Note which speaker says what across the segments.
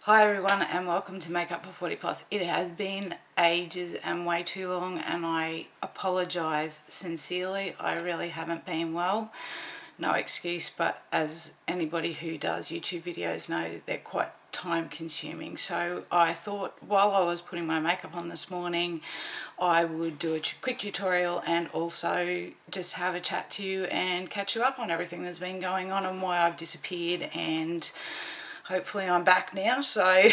Speaker 1: Hi everyone and welcome to Makeup for 40 Plus. It has been ages and way too long and I apologise sincerely. I really haven't been well. No excuse, but as anybody who does YouTube videos know, they're quite time consuming. So I thought while I was putting my makeup on this morning, I would do a quick tutorial and also just have a chat to you and catch you up on everything that's been going on and why I've disappeared, and hopefully I'm back now, so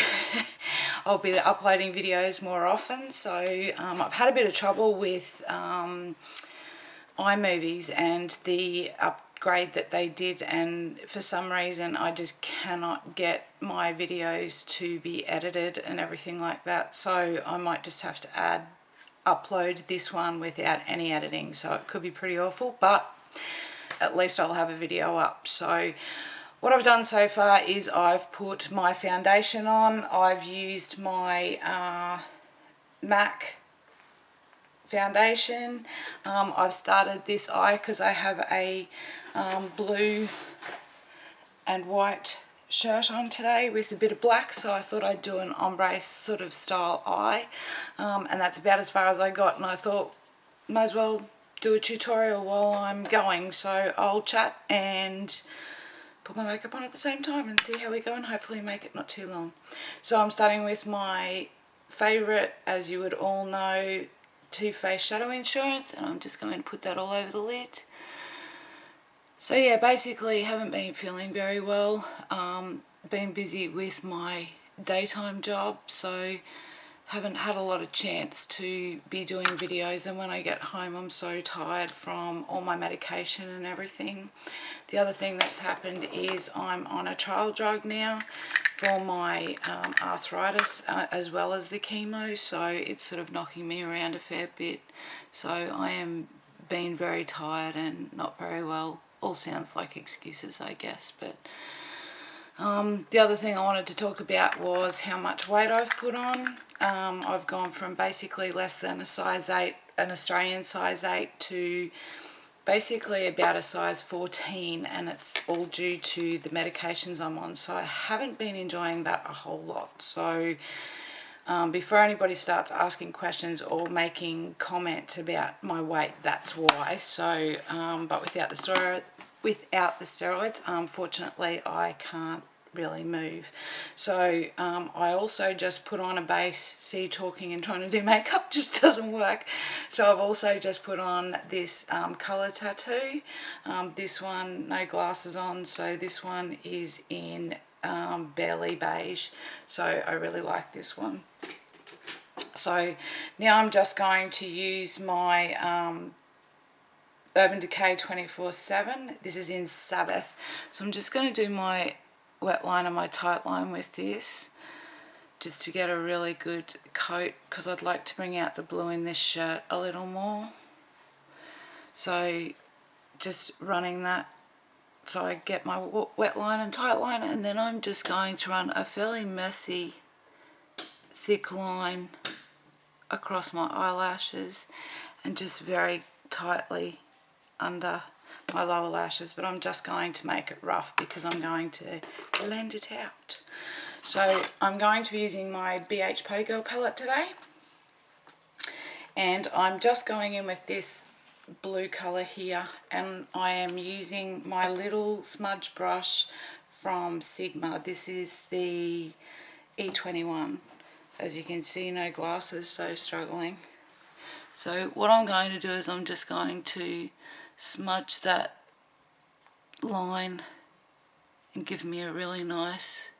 Speaker 1: I'll be uploading videos more often. So I've had a bit of trouble with iMovies and the upgrade that they did, and for some reason I just cannot get my videos to be edited and everything like that, so I might just have to upload this one without any editing, so it could be pretty awful, but at least I'll have a video up. So what I've done so far is I've put my foundation on. I've used my MAC foundation. I've started this eye because I have a blue and white shirt on today with a bit of black, so I thought I'd do an ombre sort of style eye, and that's about as far as I got, and I thought might as well do a tutorial while I'm going, so I'll chat and put my makeup on at the same time and see how we go, and hopefully make it not too long. So I'm starting with my favourite, as you would all know, Too Faced Shadow Insurance, and I'm just going to put that all over the lid. So yeah, basically haven't been feeling very well, been busy with my daytime job, so haven't had a lot of chance to be doing videos, and when I get home I'm so tired from all my medication and everything. The other thing that's happened is I'm on a trial drug now for my arthritis as well as the chemo, so it's sort of knocking me around a fair bit. So I am being very tired and not very well. All sounds like excuses, I guess, but the other thing I wanted to talk about was how much weight I've put on. I've gone from basically less than a size 8, an Australian size 8, to basically about a size 14, and it's all due to the medications I'm on, so I haven't been enjoying that a whole lot. So before anybody starts asking questions or making comments about my weight, that's why. So but without the steroids, unfortunately I can't really move. So I also just put on a base. See, talking and trying to do makeup just doesn't work. So I've also just put on this colour tattoo. This one, no glasses on, so this one is in barely beige, so I really like this one. So now I'm just going to use my Urban Decay 24/7. This is in Sabbath. So I'm just going to do my wet line and my tight line with this, just to get a really good coat, because I'd like to bring out the blue in this shirt a little more. So just running that so I get my wet line and tight line, and then I'm just going to run a fairly messy thick line across my eyelashes and just very tightly under my lower lashes, but I'm just going to make it rough because I'm going to blend it out. So I'm going to be using my BH Putty Girl palette today, and I'm just going in with this blue colour here, and I am using my little smudge brush from Sigma. This is the E21. As you can see, no glasses, so struggling. So what I'm going to do is I'm just going to smudge that line and give me a really nice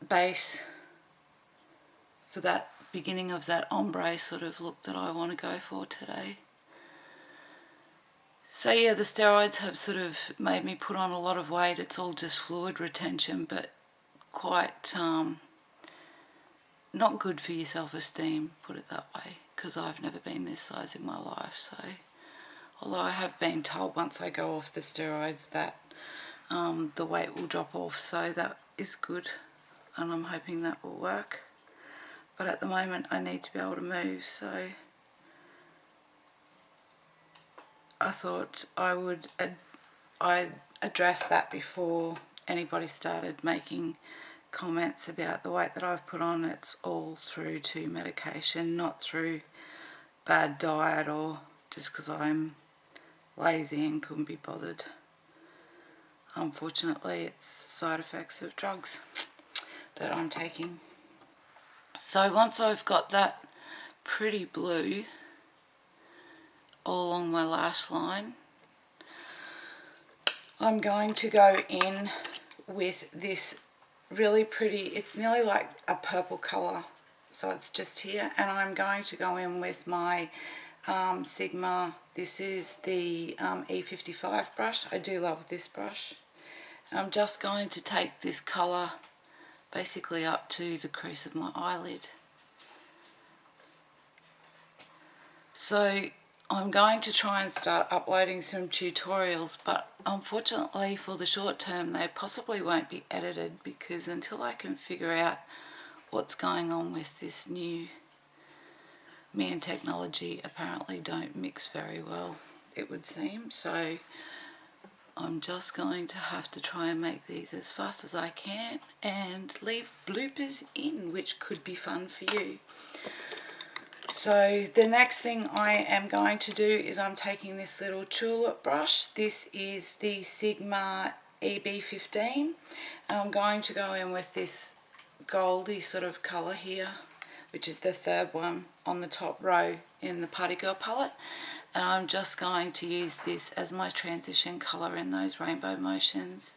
Speaker 1: base for that beginning of that ombre sort of look that I want to go for today. So yeah, the steroids have sort of made me put on a lot of weight. It's all just fluid retention, but quite not good for your self-esteem, put it that way, because I've never been this size in my life. So although I have been told once I go off the steroids that the weight will drop off, so that is good, and I'm hoping that will work. But at the moment I need to be able to move, so I thought I would address that before anybody started making comments about the weight that I've put on, it's all through to medication, not through bad diet or just because I'm lazy and couldn't be bothered. Unfortunately, it's side effects of drugs that I'm taking. So once I've got that pretty blue all along my lash line, I'm going to go in with this really pretty, it's nearly like a purple colour, so it's just here, and I'm going to go in with my Sigma. This is the E55 brush. I do love this brush. I'm just going to take this colour basically up to the crease of my eyelid. So I'm going to try and start uploading some tutorials, but unfortunately for the short term they possibly won't be edited, because until I can figure out what's going on with this new, me and technology apparently don't mix very well, it would seem. So I'm just going to have to try and make these as fast as I can and leave bloopers in, which could be fun for you. So the next thing I am going to do is I'm taking this little tulip brush. This is the Sigma EB15, and I'm going to go in with this goldy sort of colour here, which is the third one on the top row in the Party Girl palette, and I'm just going to use this as my transition colour in those rainbow motions,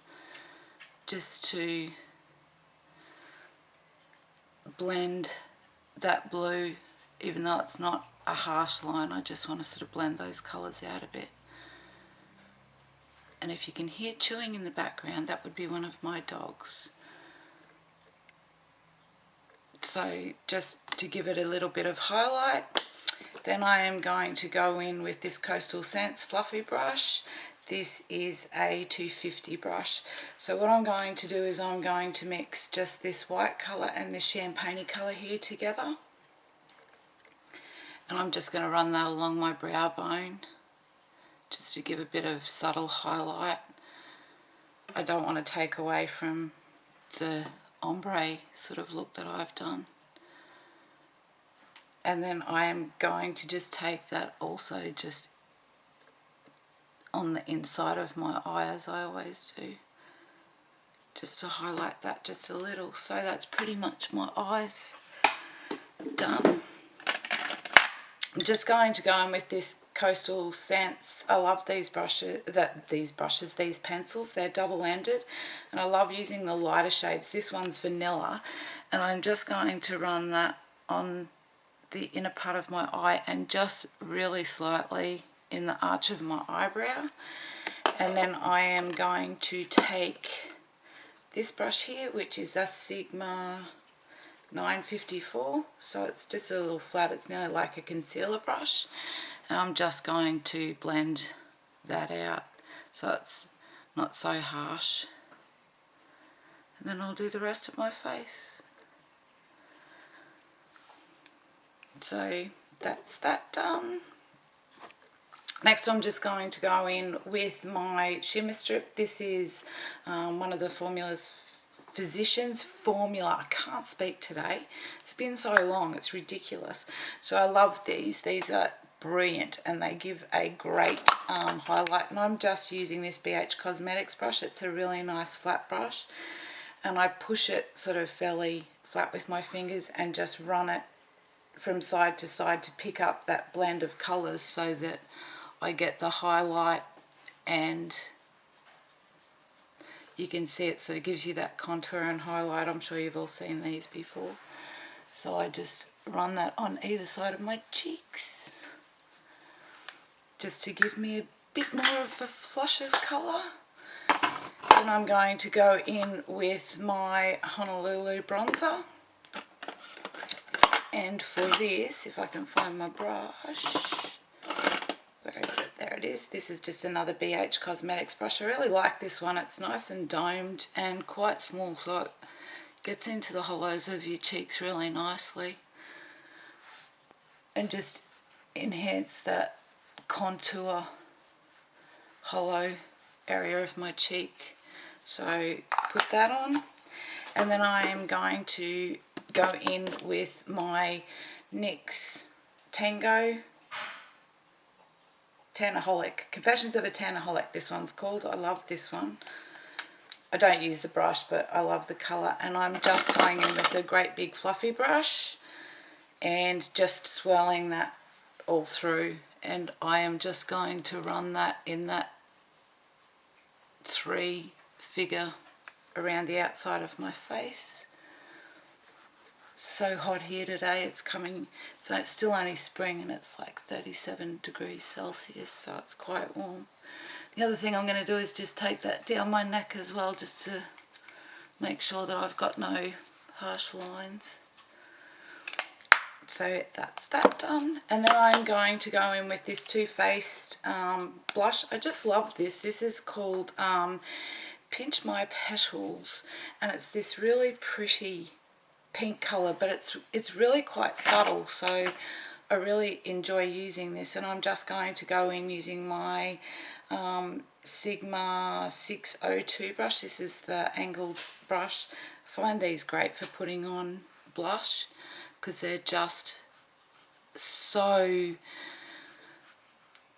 Speaker 1: just to blend that blue. Even though it's not a harsh line, I just want to sort of blend those colours out a bit. And if you can hear chewing in the background, that would be one of my dogs. So just to give it a little bit of highlight, then I am going to go in with this Coastal Scents fluffy brush. This is a 250 brush. So what I'm going to do is I'm going to mix just this white colour and this champagne colour here together. And I'm just going to run that along my brow bone just to give a bit of subtle highlight. I don't want to take away from the ombre sort of look that I've done. And then I am going to just take that also just on the inside of my eye, as I always do, just to highlight that just a little. So that's pretty much my eyes done. I'm just going to go in with this Coastal Scents. I love these brushes, these pencils. They're double-ended, and I love using the lighter shades. This one's vanilla, and I'm just going to run that on the inner part of my eye and just really slightly in the arch of my eyebrow. And then I am going to take this brush here, which is a Sigma 954, so it's just a little flat, it's nearly like a concealer brush, and I'm just going to blend that out so it's not so harsh, and then I'll do the rest of my face. So that's that done. Next I'm just going to go in with my shimmer strip. This is one of the Physicians Formula. I can't speak today. It's been so long, it's ridiculous. So I love these. These are brilliant and they give a great highlight. And I'm just using this BH Cosmetics brush. It's a really nice flat brush. And I push it sort of fairly flat with my fingers and just run it from side to side to pick up that blend of colours so that I get the highlight, and you can see it sort of gives you that contour and highlight. I'm sure you've all seen these before. So I just run that on either side of my cheeks just to give me a bit more of a flush of colour. Then I'm going to go in with my Honolulu bronzer. And for this, if I can find my brush, where is it? There it is. This is just another BH Cosmetics brush. I really like this one. It's nice and domed and quite small, so it gets into the hollows of your cheeks really nicely and just enhance that contour hollow area of my cheek. So put that on, and then I am going to go in with my NYX Tango Tanaholic, Confessions of a Tanaholic, this one's called. I love this one. I don't use the brush, but I love the colour, and I'm just going in with a great big fluffy brush and just swirling that all through, and I am just going to run that in that 3 figure around the outside of my face. So hot here today, it's coming, so it's still only spring and it's like 37 degrees Celsius, so it's quite warm. The other thing I'm going to do is just take that down my neck as well, just to make sure that I've got no harsh lines. So that's that done, and then I'm going to go in with this Too Faced blush. I just love this. This is called Pinch My Petals, and it's this really pretty pink colour, but it's really quite subtle, so I really enjoy using this. And I'm just going to go in using my Sigma 602 brush. This is the angled brush. I find these great for putting on blush because they're just so,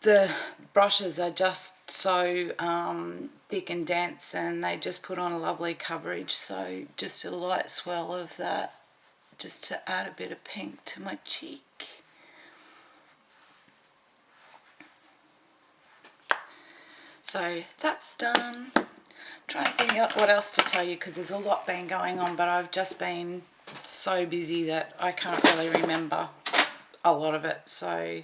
Speaker 1: the brushes are just so thick and dense, and they just put on a lovely coverage. So just a light swirl of that, just to add a bit of pink to my cheek. So that's done. I'm trying to think what else to tell you, because there's a lot been going on, but I've just been so busy that I can't really remember a lot of it. So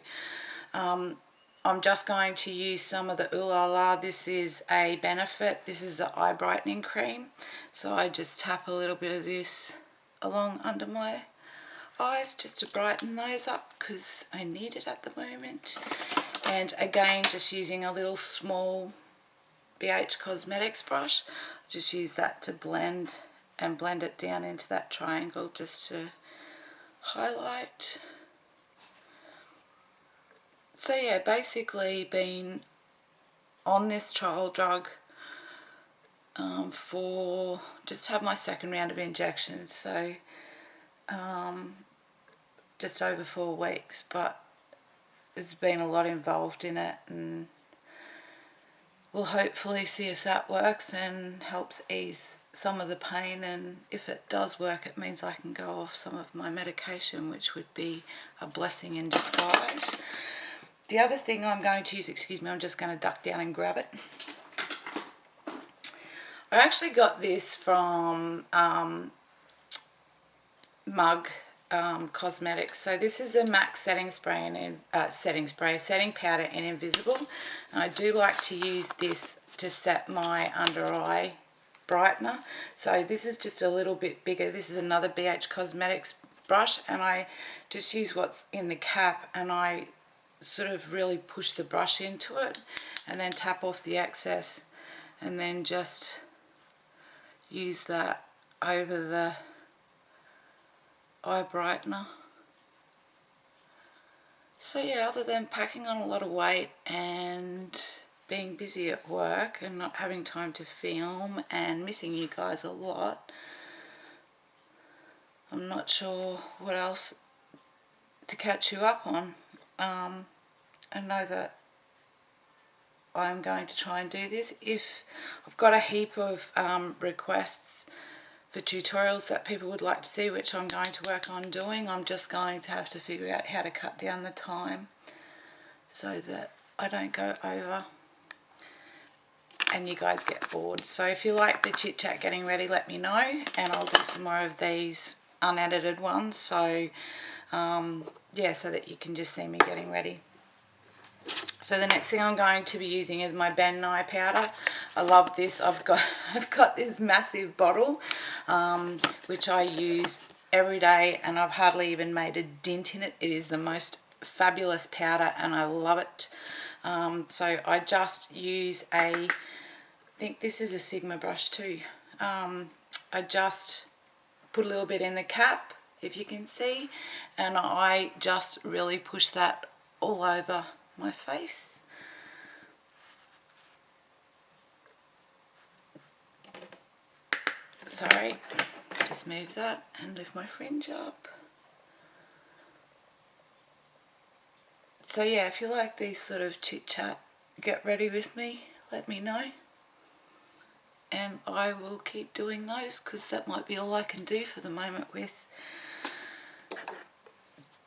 Speaker 1: I'm just going to use some of the Ooh La La. This is a Benefit. This is an eye brightening cream. So I just tap a little bit of this along under my eyes just to brighten those up, because I need it at the moment. And again, just using a little small BH Cosmetics brush, just use that to blend it down into that triangle, just to highlight. So yeah, basically been on this trial drug for, just have my second round of injections, so just over 4 weeks, but there's been a lot involved in it, and we'll hopefully see if that works and helps ease some of the pain. And if it does work, it means I can go off some of my medication, which would be a blessing in disguise. The other thing I'm going to use, excuse me, I'm just going to duck down and grab it. I actually got this from Mug Cosmetics. So this is a MAC setting spray and setting powder in Invisible. And I do like to use this to set my under eye brightener. So this is just a little bit bigger. This is another BH Cosmetics brush, and I just use what's in the cap, and I sort of really push the brush into it and then tap off the excess, and then just use that over the eye brightener. So yeah, other than packing on a lot of weight and being busy at work and not having time to film and missing you guys a lot, I'm not sure what else to catch you up on. I know that I'm going to try and do this. If I've got a heap of requests for tutorials that people would like to see, which I'm going to work on doing, I'm just going to have to figure out how to cut down the time so that I don't go over and you guys get bored. So if you like the Chit Chat getting ready, let me know, and I'll do some more of these unedited ones. So yeah, so that you can just see me getting ready. So the next thing I'm going to be using is my Ben Nye powder. I love this. I've got this massive bottle which I use every day, and I've hardly even made a dent in it. It is the most fabulous powder, and I love it. So I just use I think this is a Sigma brush too. I just put a little bit in the cap, if you can see, and I just really push that all over my face. sorry, just move that and lift my fringe up. So yeah, if you like these sort of chit chat, get ready with me, let me know. And I will keep doing those because that might be all I can do for the moment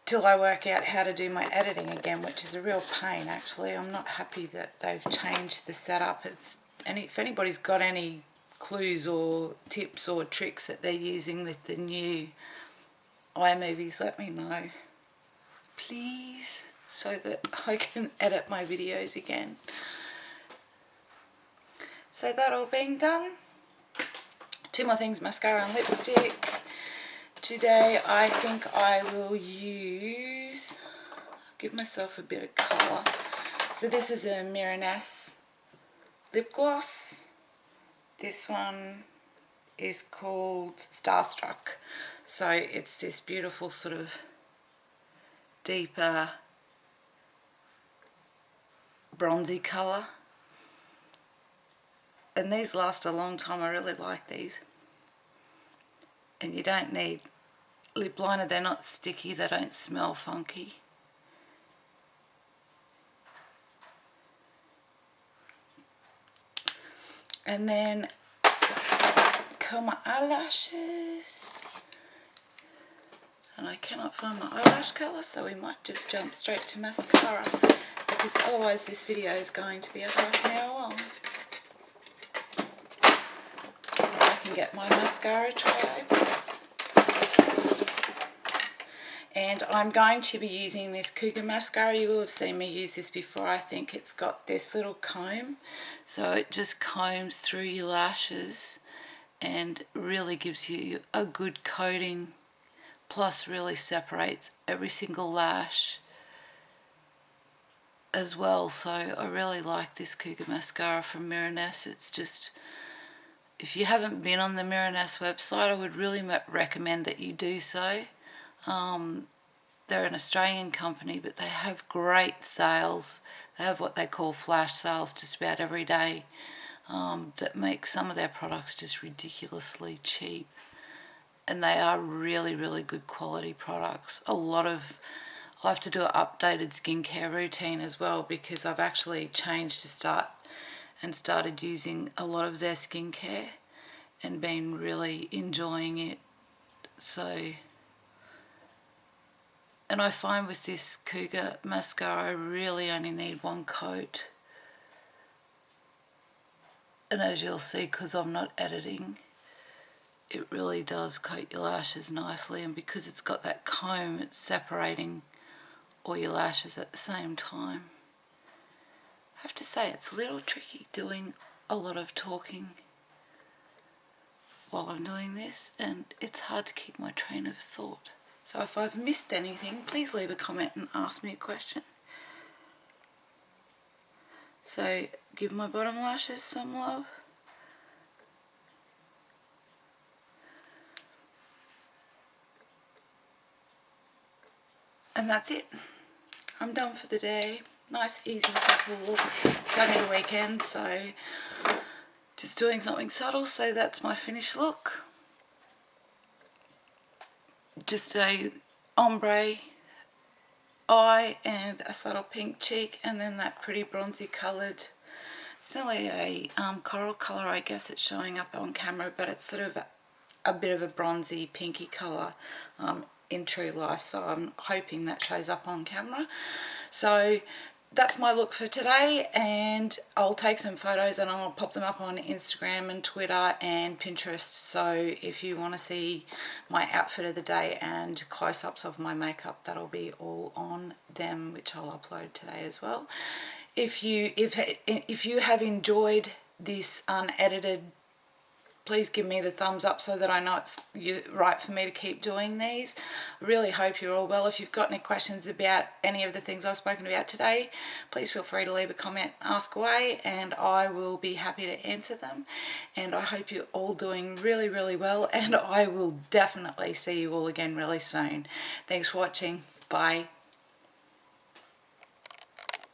Speaker 1: till I work out how to do my editing again, which is a real pain actually. I'm not happy that they've changed the setup. If anybody's got any clues or tips or tricks that they're using with the new iMovies, let me know, please, so that I can edit my videos again. So that all being done, two more things, mascara and lipstick. Today I think I will give myself a bit of colour. So this is a Miraness lip gloss. This one is called Starstruck. So it's this beautiful sort of deeper bronzy colour. And these last a long time. I really like these. And you don't need lip liner. They're not sticky. They don't smell funky. And then curl my eyelashes. And I cannot find my eyelash colour, so we might just jump straight to mascara, because otherwise this video is going to be a half an hour long. If I can get my mascara tray open. And I'm going to be using this Cougar mascara. You will have seen me use this before. I think it's got this little comb, so it just combs through your lashes and really gives you a good coating, plus really separates every single lash as well. So I really like this Cougar mascara from Miraness. It's just, if you haven't been on the Miraness website, I would really recommend that you do so. They're an Australian company, but they have great sales. They have what they call flash sales just about every day, that make some of their products just ridiculously cheap. And they are really, really good quality products. I'll have to do an updated skincare routine as well, because I've actually changed and started using a lot of their skincare and been really enjoying it. And I find with this Cougar mascara, I really only need one coat. And as you'll see, because I'm not editing, it really does coat your lashes nicely. And because it's got that comb, it's separating all your lashes at the same time. I have to say, it's a little tricky doing a lot of talking while I'm doing this, and it's hard to keep my train of thought. So if I've missed anything, please leave a comment and ask me a question. So give my bottom lashes some love. And that's it. I'm done for the day. Nice, easy, simple look. It's only the weekend, so just doing something subtle. So that's my finished look. Just a ombre eye and a subtle pink cheek, and then that pretty bronzy coloured, it's nearly a coral colour, I guess it's showing up on camera, but it's sort of a bit of a bronzy pinky colour in true life, so I'm hoping that shows up on camera. So that's my look for today, and I'll take some photos and I'll pop them up on Instagram and Twitter and Pinterest. So if you want to see my outfit of the day and close-ups of my makeup, that'll be all on them, which I'll upload today as well. If you have enjoyed this unedited, please give me the thumbs up so that I know it's right for me to keep doing these. I really hope you're all well. If you've got any questions about any of the things I've spoken about today, please feel free to leave a comment, ask away, and I will be happy to answer them. And I hope you're all doing really, really well, and I will definitely see you all again really soon. Thanks for watching. Bye.